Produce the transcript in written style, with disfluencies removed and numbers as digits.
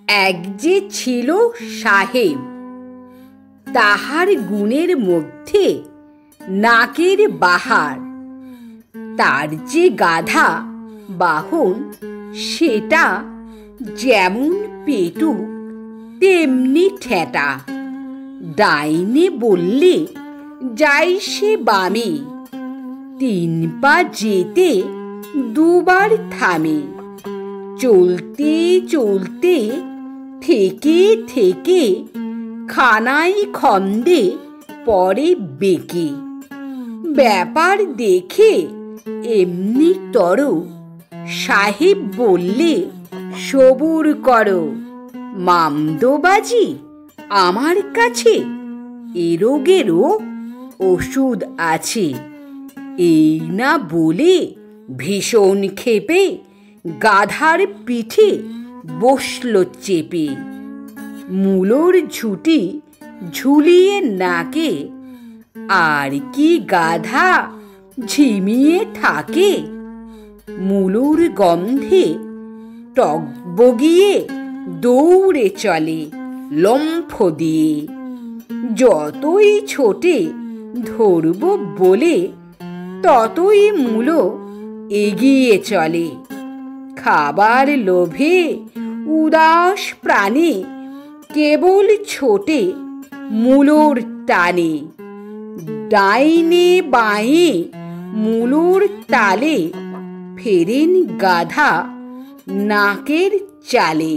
এক যে ছিল সাহেব, তাহার গুণের মধ্যে নাকের বাহার। তার যে গাধা বাহন, সেটা যেমন পেটুক তেমনি ঠেটা। ডাইনে বললে যাই সে বামে, 3 পা যেতে 2 বার থামে। চলতে চলতে থেকে থেকে খানাই খন্দে পরে বেঁকে। ব্যাপার দেখে এমনি তর সাহেব বললে, সবুর করো মামদোবাজি, আমার কাছে এ রোগেরও ওষুধ আছে। এই না বলে ভীষণ ক্ষেপে গাধার পিঠে বসল চেপে। মূলোর ঝুঁটি ঝুলিয়ে নাকে, আর কি গাধা ঝিমিয়ে থাকে। মূলোর গন্ধে টগবগিয়ে দৌড়ে চলে লম্ফ দিয়ে। যতই ছোটে ধরব বলে, ততই মূলো এগিয়ে চলে। খাবার লোভে উদাস প্রাণে কেবল ছোটে মূলোর টানে। ডাইনে বাঁয়ে মূলোর তালে ফেরেন গাধা নাকের চালে।